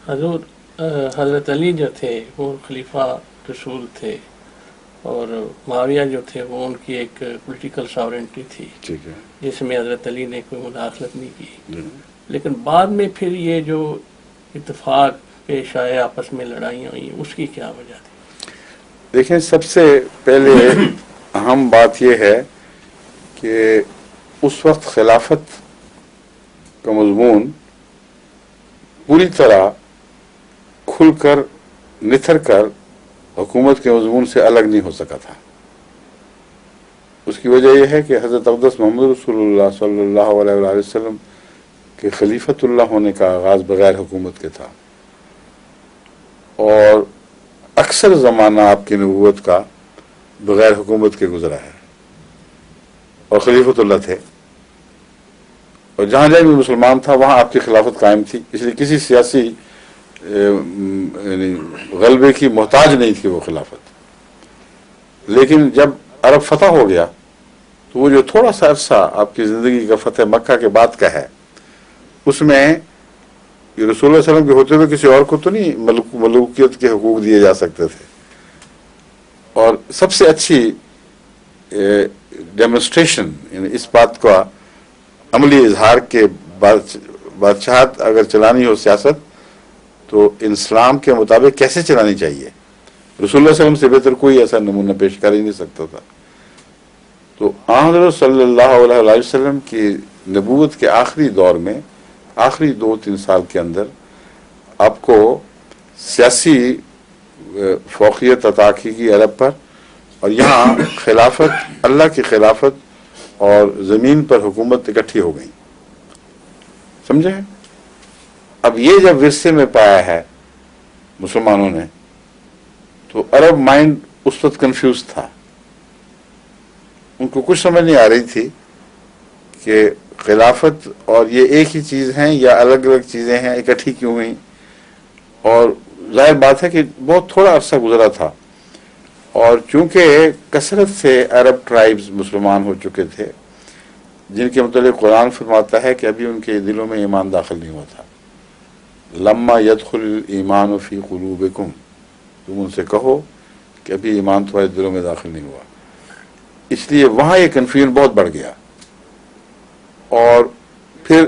حضور حضرت علی جو تھے وہ خلیفہ رسول تھے، اور معاویہ جو تھے وہ ان کی ایک پولیٹیکل ساورنٹی تھی، ٹھیک ہے، جس میں حضرت علی نے کوئی مداخلت نہیں کی. لیکن بعد میں پھر یہ جو اتفاق پیش آئے، آپس میں لڑائیاں ہوئی، اس کی کیا وجہ تھی؟ دیکھیں، سب سے پہلے اہم بات یہ ہے کہ اس وقت خلافت کا مضمون پوری طرح کھل کر نتھر کر حکومت کے مضمون سے الگ نہیں ہو سکا تھا. اس کی وجہ یہ ہے کہ حضرت اقدس محمد رسول اللہ صلی اللہ علیہ وآلہ وسلم کے خلیفۃ اللہ ہونے کا آغاز بغیر حکومت کے تھا، اور اکثر زمانہ آپ کی نبوت کا بغیر حکومت کے گزرا ہے، اور خلیفۃ اللہ تھے، اور جہاں جہاں بھی مسلمان تھا وہاں آپ کی خلافت قائم تھی. اس لیے کسی سیاسی یعنی غلبے کی محتاج نہیں تھی وہ خلافت. لیکن جب عرب فتح ہو گیا تو وہ جو تھوڑا سا عرصہ آپ کی زندگی کا فتح مکہ کے بعد کا ہے، اس میں یہ رسول اللہ علیہ وسلم کے ہوتے ہوئے کسی اور کو تو نہیں ملوکیت کے حقوق دیے جا سکتے تھے. اور سب سے اچھی ڈیمونسٹریشن یعنی اس بات کا عملی اظہار کے بادشاہت اگر چلانی ہو سیاست تو اسلام کے مطابق کیسے چلانی چاہیے، رسول اللہ علیہ وسلم سے بہتر کوئی ایسا نمونہ پیش کر ہی نہیں سکتا تھا. تو حضرت صلی اللہ علیہ وسلم کی نبوت کے آخری دور میں، آخری 2-3 سال کے اندر آپ کو سیاسی فوقیت عطا کی گئی عرب پر، اور یہاں خلافت، اللہ کی خلافت اور زمین پر حکومت اکٹھی ہو گئی. سمجھے؟ اب یہ جب ورثے میں پایا ہے مسلمانوں نے تو عرب مائنڈ اس وقت کنفیوز تھا. ان کو کچھ سمجھ نہیں آ رہی تھی کہ خلافت اور یہ ایک ہی چیز ہیں یا الگ الگ چیزیں ہیں، اکٹھی کیوں ہوئیں. اور ظاہر بات ہے کہ بہت تھوڑا عرصہ گزرا تھا، اور چونکہ کثرت سے عرب ٹرائبز مسلمان ہو چکے تھے جن کے متعلق قرآن فرماتا ہے کہ ابھی ان کے دلوں میں ایمان داخل نہیں ہوا تھا. لما يدخل الایمان فی قلوبکم، تم ان سے کہو کہ ابھی ایمان تمہارے دلوں میں داخل نہیں ہوا. اس لیے وہاں یہ کنفیوژن بہت بڑھ گیا، اور پھر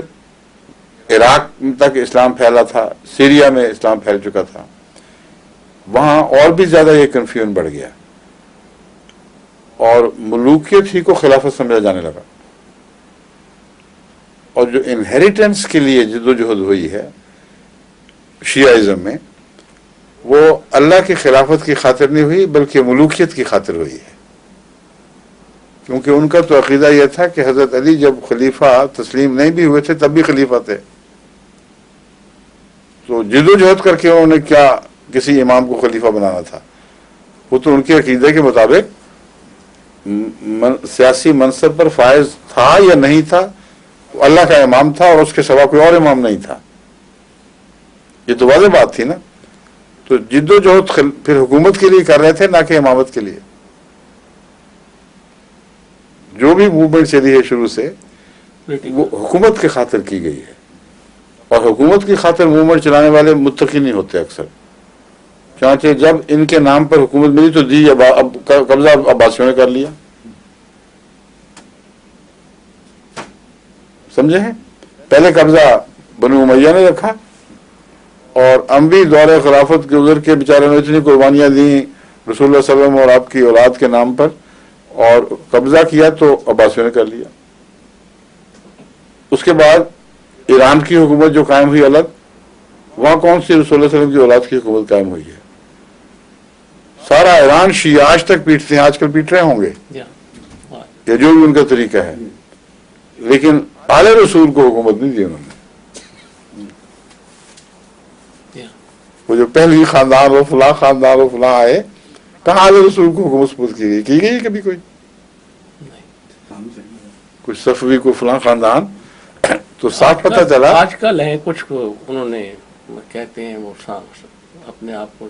عراق تک اسلام پھیلا تھا، سیریا میں اسلام پھیل چکا تھا، وہاں اور بھی زیادہ یہ کنفیوژن بڑھ گیا، اور ملوکیت ہی کو خلافت سمجھا جانے لگا. اور جو انہیریٹنس کے لیے جدوجہد ہوئی ہے شیعہ میں، وہ اللہ کی خلافت کی خاطر نہیں ہوئی بلکہ ملوکیت کی خاطر ہوئی ہے. کیونکہ ان کا تو عقیدہ یہ تھا کہ حضرت علی جب خلیفہ تسلیم نہیں بھی ہوئے تھے تب بھی خلیفہ تھے، تو جدوجہد کر کے انہوں نے کیا کسی امام کو خلیفہ بنانا تھا. وہ تو ان کے عقیدے کے مطابق سیاسی منصب پر فائز تھا یا نہیں تھا، اللہ کا امام تھا اور اس کے سوا کوئی اور امام نہیں تھا. یہ تو واضح بات تھی نا. تو جدوجہد پھر حکومت کے لیے کر رہے تھے، نہ کہ امامت کے لیے. جو بھی موومنٹ چلی ہے شروع سے وہ حکومت کی خاطر کی گئی ہے، اور حکومت کی خاطر موومنٹ چلانے والے متقی نہیں ہوتے اکثر. چانچہ جب ان کے نام پر حکومت ملی تو دی، اب قبضہ عباسیوں نے کر لیا. سمجھے ہیں؟ پہلے قبضہ بنو امیہ نے رکھا، اور اموی دور خلافت کے گزر کے بیچارے نے اتنی قربانیاں دیں رسول اللہ صلی اللہ علیہ وسلم اور آپ کی اولاد کے نام پر، اور قبضہ کیا تو عباسیوں نے کر لیا. اس کے بعد ایران کی حکومت جو قائم ہوئی الگ، وہاں کون سی رسول اللہ صلی اللہ علیہ وسلم کی اولاد کی حکومت قائم ہوئی ہے؟ سارا ایران شیعہ آج تک پیٹتے ہیں، آج کل پیٹ رہے ہوں گے یا جو بھی ان کا طریقہ ہے، لیکن آل رسول کو حکومت نہیں دی انہوں نے. وہ جو پہلی خاندان و فلاں خاندان و فلاں آئے، کہاں آل رسول کو حکومت سپرد کی گئی کبھی کوئی صفوی کو فلاں خاندان. تو صاف پتہ چلا آج کل ہیں کچھ انہوں نے کہتے ہیں وہ اپنے آپ کو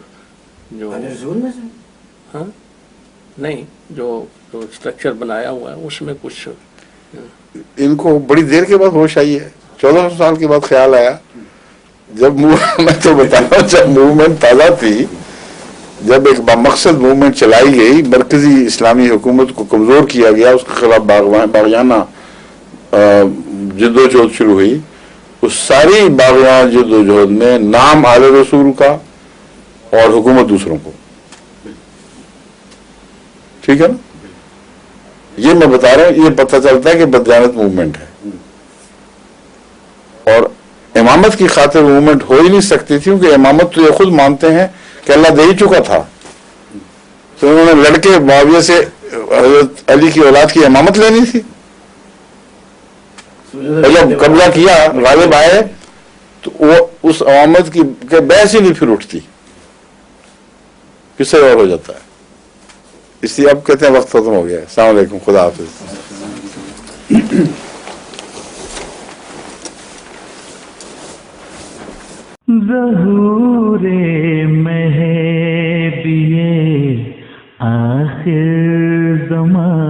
جو ہاں نہیں جو اسٹرکچر بنایا ہوا ہے اس میں کچھ ان کو بڑی دیر کے بعد ہوش آئی ہے. 1400 سال کے بعد خیال آیا جب میں تو بتا رہا ہوں جب موومنٹ تازہ تھی، جب ایک بامقصد موومنٹ چلائی گئی، مرکزی اسلامی حکومت کو کمزور کیا گیا، اس کے خلاف باغیانہ جد و جہد شروع ہوئی، اس ساری باغیانہ جد و جہد میں نام آل رسول کا اور حکومت دوسروں کو، ٹھیک ہے نا؟ یہ میں بتا رہا ہوں، یہ پتہ چلتا ہے کہ بدیانت موومنٹ ہے، اور امامت کی خاطر موومنٹ ہو ہی نہیں سکتی تھی، کیونکہ امامت تو یہ خود مانتے ہیں کہ اللہ دے ہی چکا تھا، تو انہوں نے لڑکے معاویہ سے حضرت علی کی اولاد کی امامت لینی تھی، جب قبضہ کیا غالب آئے تو وہ اس امامت کی بحث ہی نہیں پھر اٹھتی، کس سے اور ہو جاتا ہے، اس لیے اب کہتے ہیں وقت ختم ہو گیا ہے۔ السلام علیکم، خدا حافظ۔ ظہور مہدی آخر زمان